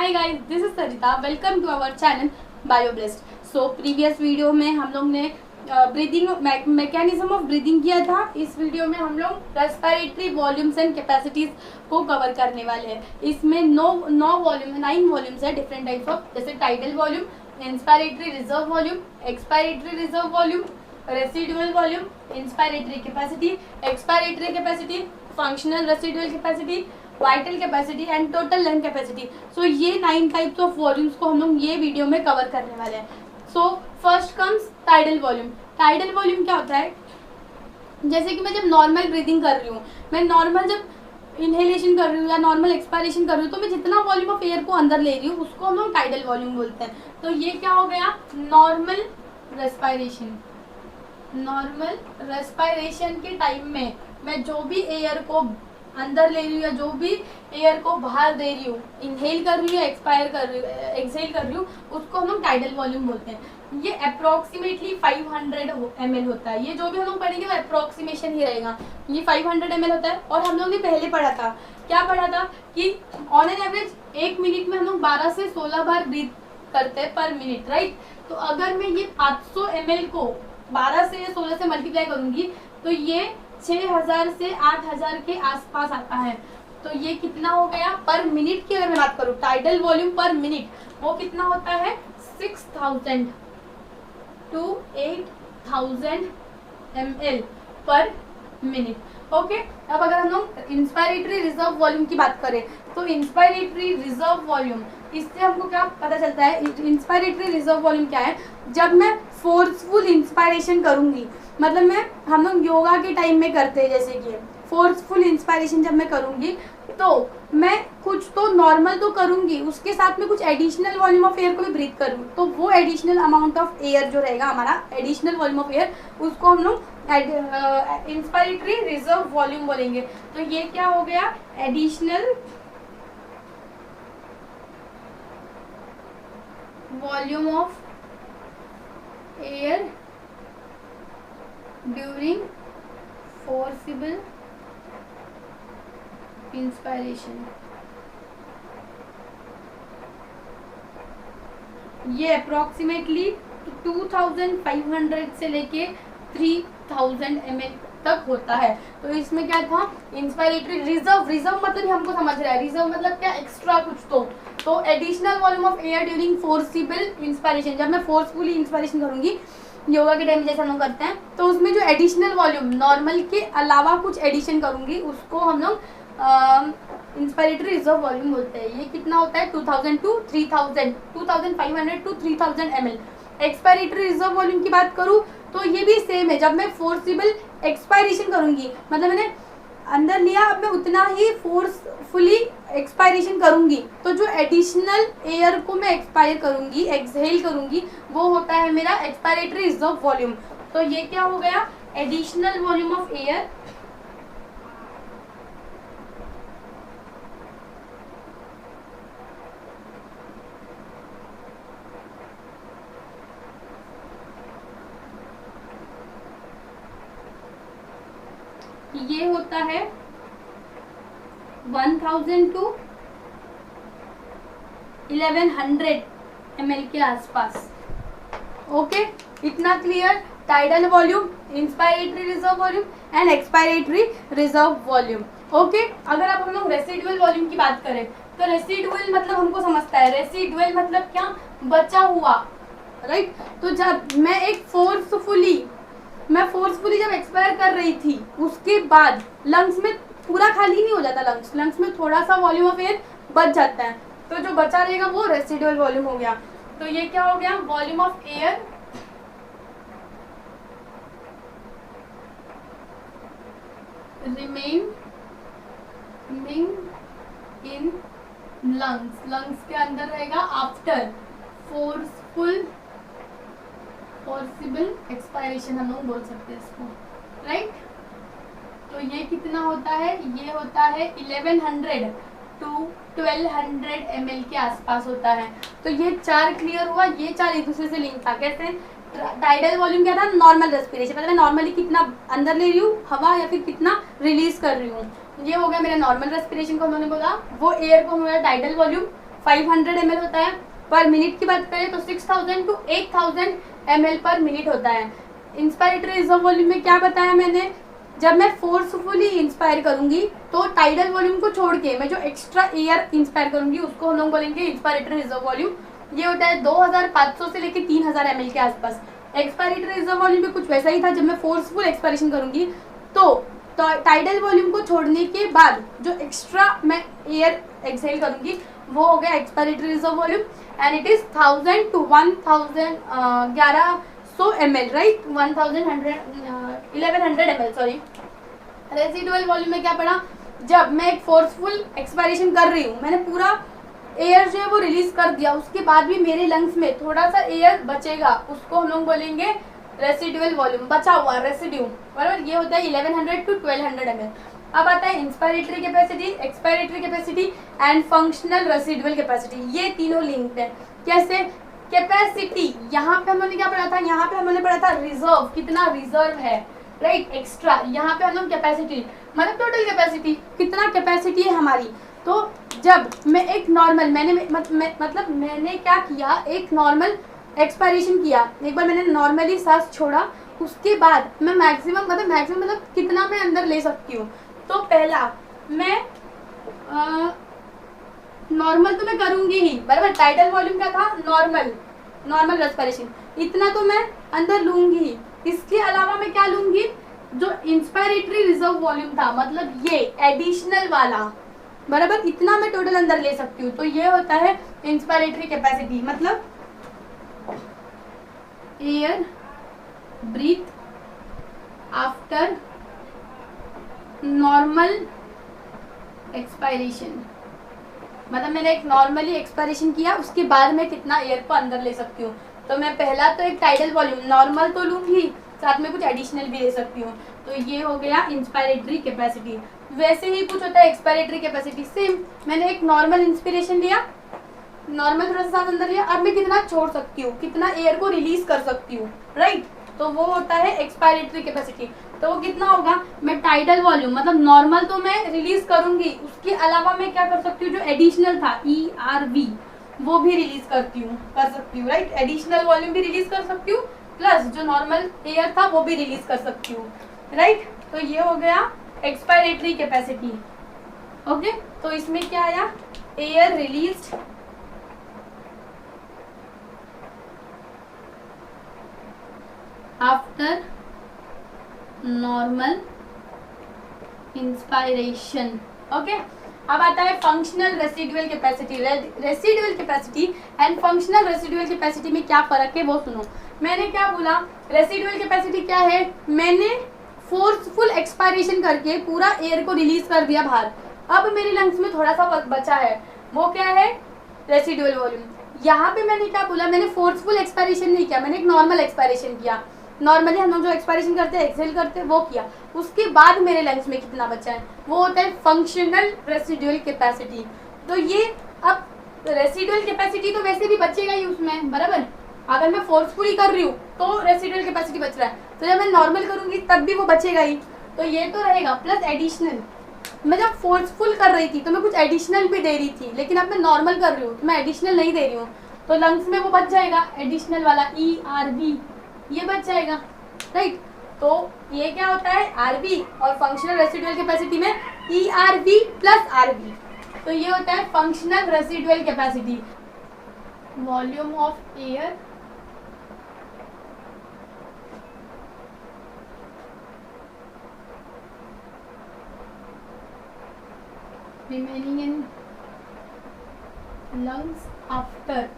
Hi guys, this is Sarita. Welcome to our channel Bioblist. So previous video में हम लोग ने ब्रीदिंग मैकेनिज्म ऑफ ब्रीदिंग किया था। इस वीडियो में हम लोग रेस्पिरेटरी वॉल्यूम्स एंड कैपेसिटीज को कवर करने वाले हैं। इसमें 9 वॉल्यूम्स है डिफरेंट टाइप्स ऑफ, जैसे tidal volume, inspiratory reserve volume, expiratory reserve volume, residual volume, inspiratory capacity, expiratory capacity, functional residual capacity, vital capacity and total lung capacity. So ये 9 types of volumes को हम लोग ये video में cover करने वाले हैं। So first comes tidal volume. Tidal volume क्या होता है? जैसे कि मैं जब नॉर्मल ब्रीदिंग कर रही हूँ, मैं नॉर्मल जब इनहेलेशन कर रही हूँ या नॉर्मल एक्सपायरेशन कर रही हूँ, तो मैं जितना वॉल्यूम ऑफ एयर को अंदर ले रही हूँ उसको हम लोग टाइडल वॉल्यूम बोलते हैं। तो ये क्या हो गया? Normal respiration. नॉर्मल रेस्पायरेशन के टाइम में मैं जो भी एयर को अंदर ले रही हूँ या जो भी एयर को बाहर दे रही हूँ, इनहेल कर रही हूँ या एक्सहेल कर रही हूँ, उसको हम लोग टाइडल वॉल्यूम बोलते हैं। ये अप्रोक्सीमेटली 500 ml होता है। ये जो भी हम लोग पढ़ेंगे वो अप्रोक्सीमेशन ही रहेगा। ये 500 ml होता है। और हम लोग ने पहले पढ़ा था, क्या पढ़ा था कि ऑन एन एवरेज 1 मिनट में हम लोग 12 से 16 बार ब्रीथ करते हैं पर मिनट, राइट। तो अगर मैं ये 500 ml को 12 से या 16 से मल्टीप्लाई करूंगी तो ये 6000 से 8000 के आसपास आता है। तो ये कितना हो गया पर मिनट की? अगर मैं बात करूं टाइडल वॉल्यूम पर मिनट, वो कितना होता है? 6000 to 8000 ml पर मिनट। ओके, अब अगर हम लोग इंस्पायरेटरी रिजर्व वॉल्यूम की बात करें तो इंस्पायरेटरी रिजर्व वॉल्यूम, इससे हमको क्या पता चलता है? इंस्पायरेटरी रिजर्व वॉल्यूम क्या है? जब मैं फोर्सफुल इंस्पायरेशन करूंगी, मतलब हम लोग योगा के टाइम में करते हैं, जैसे कि फोर्सफुल इंस्पायरेशन जब मैं करूंगी तो मैं कुछ तो नॉर्मल तो करूंगी, उसके साथ में कुछ एडिशनल वॉल्यूम ऑफ एयर को भी ब्रीथ करूँ, तो वो एडिशनल अमाउंट ऑफ एयर जो रहेगा हमारा, एडिशनल वॉल्यूम ऑफ एयर, उसको हम लोग इंस्पायरेटरी रिजर्व वॉल्यूम बोलेंगे। तो ये क्या हो गया? Additional volume of air during forcible inspiration. ये अप्रोक्सीमेटली 2500 से लेके 3000 ml तक होता है। तो इसमें क्या था? इंस्पायरेटरी रिजर्व मतलब हमको समझ रहा है, रिजर्व मतलब क्या? एक्स्ट्रा कुछ तो additional volume of air during forcible inspiration. जब मैं फोर्सफुली इंस्पायरेशन करूंगी योगा के टाइम जैसे हम लोग करते हैं, तो उसमें जो एडिशनल वॉल्यूम नॉर्मल के अलावा कुछ एडिशन करूंगी, उसको हम लोग इंस्पायरेटरी रिजर्व वॉल्यूम बोलते हैं। ये कितना होता है? 2000 to 3000, 2500 to 3000 ml। Expiratory reserve volume की बात करूँ तो ये भी सेम है। जब मैं फोर्सिबल एक्सपायरेशन करूंगी, मतलब मैंने अंदर लिया, अब मैं उतना ही फोर्सफुली एक्सपायरेशन करूंगी, तो जो एडिशनल एयर को मैं एक्सपायर करूंगी, एक्सहेल करूंगी, वो होता है मेरा एक्सपायरेटरी रिजर्व वॉल्यूम। तो ये क्या हो गया? एडिशनल वॉल्यूम ऑफ एयर ये होता है 1000 to 1100 ml के आसपास। ओके, इतना clear? Tidal volume, inspiratory reserve volume and expiratory reserve volume. Okay, अगर अब हम लोग रेसिडुअल वॉल्यूम की बात करें तो रेसिडुअल मतलब हमको समझता है, रेसिडुअल मतलब क्या? बचा हुआ, राइट। तो जब मैं फोर्सफुली जब एक्सपायर कर रही थी, उसके बाद लंग्स में पूरा खाली नहीं हो जाता, लंग्स में थोड़ा सा वॉल्यूम ऑफ एयर बच जाता है, तो जो बचा रहेगा वो रेसिडुअल वॉल्यूम हो गया। तो ये क्या हो गया? Volume of air remaining in lungs के अंदर रहेगा आफ्टर फोर्सिबल एक्सपायरेशन, हम लोग बोल सकते हैं इसको, राइट। तो ये कितना होता है? ये होता है 1100 to 1200 ml के आसपास होता है। तो ये 4 क्लियर हुआ। ये 4 एक दूसरे से लिंक था। कैसे? टाइडल वॉल्यूम क्या था? नॉर्मल रेस्पिरेशन, मतलब मैं नॉर्मली कितना अंदर ले रही हूँ हवा या फिर कितना रिलीज कर रही हूँ। ये हो गया मेरा नॉर्मल रेस्पिरेशन को उन्होंने बोला, वो एयर को हमारा टाइडल वॉल्यूम। 500 ml होता है। पर मिनट की बात करें तो 6000 to 8000 ml पर मिनट होता है। इंस्पायरेटरी रिजर्व वॉल्यूम में क्या बताया मैंने, जब मैं फोर्सफुली इंस्पायर करूंगी तो टाइडल वॉल्यूम को छोड़ के मैं जो एक्स्ट्रा एयर इंस्पायर करूंगी उसको हम लोग बोलेंगे इंस्पायरेटरी रिजर्व वॉल्यूम। ये होता है 2500 से लेकर 3000 ml के आसपास। एक्सपायरेटरी रिजर्व वॉल्यूम भी कुछ वैसा ही था, जब मैं फोर्सफुल एक्सपायरेशन करूंगी तो टाइडल वॉल्यूम को छोड़ने के बाद जो एक्स्ट्रा मैं एयर एक्सहेल करूंगी वो हो गया expiratory reserve volume and it is 1000 to 1100 ml, right, 1100 ml sorry. Residual volume में क्या पड़ा, जब मैं एक फोर्सफुल एक्सपायरेशन कर रही हूँ, मैंने पूरा एयर जो है वो रिलीज कर दिया, उसके बाद भी मेरे लंग्स में थोड़ा सा एयर बचेगा, उसको हम लोग बोलेंगे रेसिडुअल वॉल्यूम, बचा हुआ रेसिड्यू, बराबर। ये होता है 1100 to 1200 ml। अब आता है inspiratory capacity, expiratory capacity and functional residual capacity. ये तीनों लिंक्ड है। कैसे? कैपेसिटी, यहाँ पे हमने क्या पढ़ा था, यहाँ पे हमने पढ़ा था रिजर्व, कितना रिजर्व है, राइट, एक्स्ट्रा। यहाँ पे हम लोग कैपेसिटी मतलब टोटल कैपेसिटी, कितना कैपेसिटी है हमारी। तो जब मैं एक नॉर्मल मैंने क्या किया, एक नॉर्मल एक्सपायरेशन किया, एक बार मैंने नॉर्मली सांस छोड़ा, उसके बाद मैं मैक्सिमम मतलब कितना मैं अंदर ले सकती हूँ। तो पहला मैं नॉर्मल तो मैं करूंगी ही, बराबर। टाइडल वॉल्यूम क्या था, नॉर्मल रेस्पिरेशन, इतना तो मैं अंदर लूंगी ही। इसके अलावा मैं क्या लूंगी, जो इंस्पायरेटरी रिजर्व वॉल्यूम था, मतलब ये एडिशनल वाला, बराबर, इतना मैं टोटल अंदर ले सकती हूँ। तो ये होता है इंस्पायरेटरी कैपेसिटी, मतलब air breath after normal expiration, मतलब मैंने एक नॉर्मली एक्सपायरेशन किया, उसके बाद मैं कितना एयर को अंदर ले सकती हूँ। तो मैं पहला तो एक टाइडल वॉल्यूम नॉर्मल तो लूंगी, साथ में कुछ एडिशनल भी ले सकती हूँ। तो ये हो गया इंस्पायरेटरी कैपेसिटी। वैसे ही कुछ होता है एक्सपायरेटरी कैपेसिटी, सेम, मैंने एक नॉर्मल इंस्पिरेशन लिया, नॉर्मल थोड़ा सा सांस अंदर लिया, अब मैं कितना छोड़ सकती हूँ, कितना एयर को रिलीज कर सकती हूँ, राइट। तो वो होता है एक्सपायरेटरी कैपेसिटी। तो वो कितना होगा, मैं टाइडल वॉल्यूम मतलब नॉर्मल तो मैं रिलीज करूंगी, उसके अलावा मैं क्या कर सकती हूँ, जो एडिशनल था ERV वो भी रिलीज कर सकती हूँ, राइट। एडिशनल वॉल्यूम भी रिलीज कर सकती हूँ, प्लस जो नॉर्मल एयर था वो भी रिलीज कर सकती हूँ, राइट। तो ये हो गया एक्सपायरेटरी कैपेसिटी, ओके। तो इसमें क्या आया, air released after normal inspiration, okay. अब आता है functional residual capacity. Residual capacity and functional residual capacity में क्या फर्क है वो सुनो। मैंने क्या बोला, रेसिडुअल कैपेसिटी क्या है, मैंने फोर्सफुल एक्सपायरेशन करके पूरा एयर को रिलीज कर दिया बाहर, अब मेरे लंग्स में थोड़ा सा बचा है, वो क्या है, रेसिडुअल वॉल्यूम। यहाँ पे मैंने क्या बोला, मैंने फोर्सफुल एक्सपायरेशन नहीं किया, मैंने एक नॉर्मल एक्सपायरेशन किया, नॉर्मली हम लोग जो एक्सपायरेशन करते हैं, एक्सहेल करते हैं, वो किया, उसके बाद मेरे लंग्स में कितना बचा है, वो होता है फंक्शनल रेसिडुअल कैपेसिटी। तो ये अब रेसिडुअल कैपेसिटी तो वैसे भी बचेगा ही उसमें, बराबर। अगर मैं फोर्सफुली कर रही हूँ तो रेसिडुअल कैपेसिटी बच रहा है, तो जब मैं नॉर्मल करूंगी तब भी वो बचेगा ही, तो ये तो रहेगा। प्लस एडिशनल, मैं जब फोर्सफुल कर रही थी तो मैं कुछ एडिशनल भी दे रही थी, लेकिन अब मैं नॉर्मल कर रही हूँ तो मैं एडिशनल नहीं दे रही हूँ, तो लंग्स में वो बच जाएगा, एडिशनल वाला ERV ये बच जाएगा, राइट। तो ये क्या होता है, RV, और फंक्शनल रेसिडुअल कैपेसिटी में ERV प्लस RV, तो ये होता है functional residual capacity. Volume of air remaining in lungs after,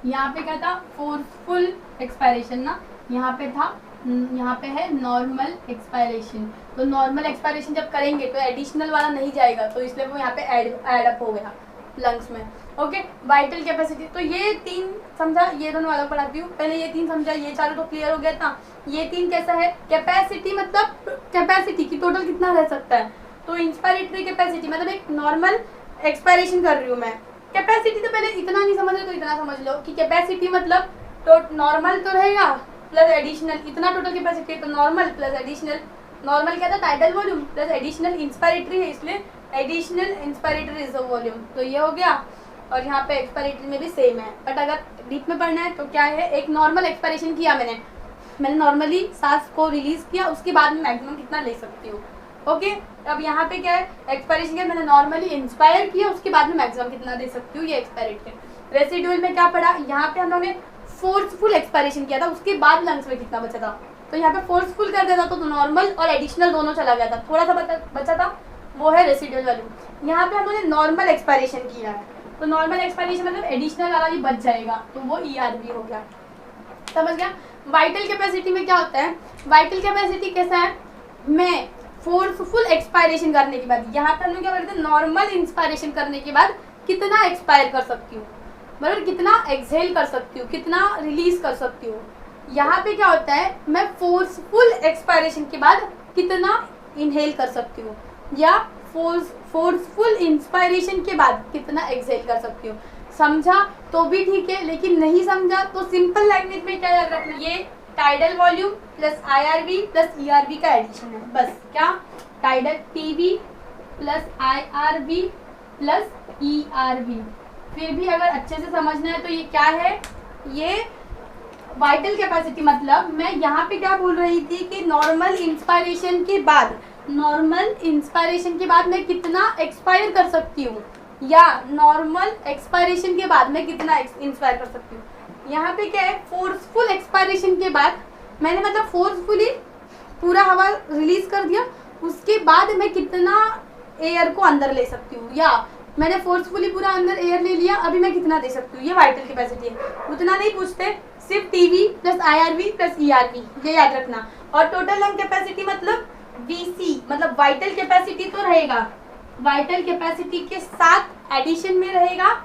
यहाँ पे क्या था, फोर्सफुल एक्सपायरेशन ना, यहाँ पे था, यहाँ पे है नॉर्मल एक्सपायरेशन। तो नॉर्मल एक्सपायरेशन जब करेंगे तो एडिशनल वाला नहीं जाएगा, तो इसलिए वो यहाँ पे ऐड अप हो गया लंग्स में, ओके। वाइटल कैपेसिटी, तो ये तीन समझा, ये दोनों अलग पढ़ाती हूँ, पहले ये तीन समझा, ये चारों तो क्लियर हो गया था। ये तीन कैसा है, कैपेसिटी मतलब कैपेसिटी की टोटल कितना रह सकता है, तो इंस्पायरेटरी कैपेसिटी मतलब एक नॉर्मल एक्सपायरेशन कर रही हूँ मैं, कैपेसिटी तो पहले इतना नहीं समझ रहे तो इतना समझ लो कि कैपेसिटी मतलब तो नॉर्मल तो रहेगा प्लस एडिशनल, इतना टोटल कैपेसिटी है, तो नॉर्मल प्लस एडिशनल, नॉर्मल क्या था, tidal volume plus additional inspiratory है, इसलिए एडिशनल इंस्पायरेटरी रिजर्व वॉल्यूम, तो ये हो गया। और यहाँ पे एक्सपायरेटरी में भी सेम है। बट अगर डीप में पढ़ना है तो क्या है, एक नॉर्मल एक्सपायरेशन किया मैंने नॉर्मली सांस को रिलीज किया, उसके बाद में मैक्सिमम कितना ले सकती हूँ। ओके, अब यहाँ पे क्या है, एक्सपायरेशन किया मैंने नॉर्मली इंस्पायर किया, उसके बाद में मैक्सिमम कितना दे सकती हूँ, ये एक्सपायरेटरी। रेसिडुअल में क्या पढ़ा, यहाँ पे हम लोगों ने फोर्सफुल एक्सपायरेशन किया था, उसके बाद लंग्स में कितना बचा था, तो यहाँ पे फोर्सफुल कर देता तो नॉर्मल और एडिशनल दोनों चला गया था, थोड़ा सा बचा था, वो है रेसिडुअल वैल्यू। यहाँ पे हम लोगों ने नॉर्मल एक्सपायरेशन किया है, तो नॉर्मल एक्सपायरेशन मतलब एडिशनल वाला भी बच जाएगा, तो वो ERV हो गया। समझ गया। वाइटल कैपेसिटी में क्या होता है, वाइटल कैपेसिटी कैसा है, मैं फोर्सफुल एक्सपायरेशन करने के बाद, यहाँ पे हम लोग क्या करते हैं, नॉर्मल इंस्पायरेशन करने के बाद कितना एक्सपायर कर सकती हूँ, मतलब कितना एक्सहेल कर सकती हूँ, कितना रिलीज कर सकती हूँ। यहाँ पे क्या होता है, मैं फोर्सफुल एक्सपायरेशन के बाद कितना इनहेल कर सकती हूँ, या फोर्सफुल इंस्पायरेशन के बाद कितना एक्सहेल कर सकती हूँ। समझा तो भी ठीक है, लेकिन नहीं समझा तो सिंपल लैंग्वेज में क्या याद रखना, ये tidal volume plus IRV plus ERV का एडिशन है, बस। क्या, tidal PV plus IRV plus ERV। फिर भी अगर अच्छे से समझना है तो ये क्या है, ये वाइटल कैपेसिटी, मतलब मैं यहाँ पे क्या बोल रही थी कि नॉर्मल इंस्पायरेशन के बाद मैं कितना एक्सपायर कर सकती हूँ, या नॉर्मल एक्सपायरेशन के बाद मैं कितना इंस्पायर कर सकती हूँ। यहाँ पे क्या है, फोर्सफुल एक्सपायरेशन के बाद मैंने मतलब फोर्सफुली पूरा हवा रिलीज कर दिया, उसके बाद मैं कितना एयर को अंदर ले सकती हूँ, या मैंने फोर्सफुली पूरा अंदर एयर ले लिया, अभी मैं कितना दे सकती हूँ, ये वाइटल कैपेसिटी है। उतना नहीं पूछते, सिर्फ TV plus IRV plus ERV, ये याद रखना। और टोटल लंग कैपेसिटी मतलब VC, मतलब वाइटल कैपेसिटी तो रहेगा, वाइटल कैपेसिटी के साथ एडिशन में रहेगा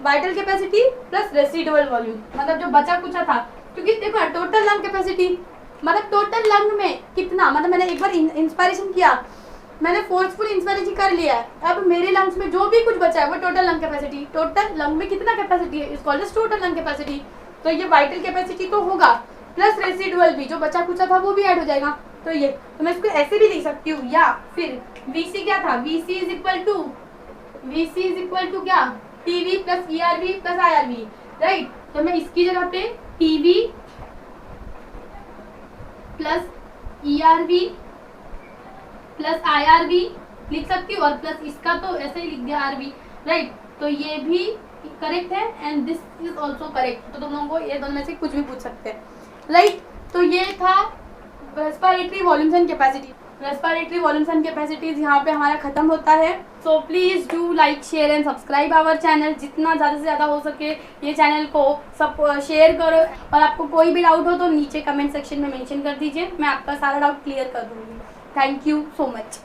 vital capacity plus residual volume, मतलब जो बचा कुचा था। क्योंकि देखो टोटल लंग कैपेसिटी मतलब टोटल लंग में कितना, मतलब मैंने एक बार इंस्पायरेशन किया, मैंने फोर्सफुल इंस्पायरेशन कर लिया है, अब मेरे लंग्स में जो भी कुछ बचा है वो total lung capacity. Total lung में कितना कैपेसिटी है, is called as total lung capacity. तो ये वाइटल कैपेसिटी तो होगा, प्लस रेसिडुअल भी, जो बचा कुचा था वो भी ऐड हो जाएगा। तो ये, तो मैं इसको ऐसे भी लिख सकती हूँ, या फिर VC क्या था, VC इज इक्वल टू क्या, TV plus ERV plus IRV, right. तो मैं इसकी जगह पे TV plus ERV plus IRV लिख सकती हूँ, और प्लस इसका तो ऐसे ही लिख दिया RV, राइट। तो ये भी करेक्ट है and this is also correct. तो तुम लोगों को ये दोनों में से कुछ भी पूछ सकते हैं, राइट। तो ये था respiratory volumes and capacity. Respiratory volumes and capacities यहाँ पे हमारा खत्म होता है। So please do like, share and subscribe our channel. जितना ज़्यादा से ज़्यादा हो सके ये चैनल को सब शेयर करो, और आपको कोई भी डाउट हो तो नीचे कमेंट सेक्शन में मेंशन कर दीजिए, मैं आपका सारा डाउट क्लियर कर दूँगी। Thank you so much.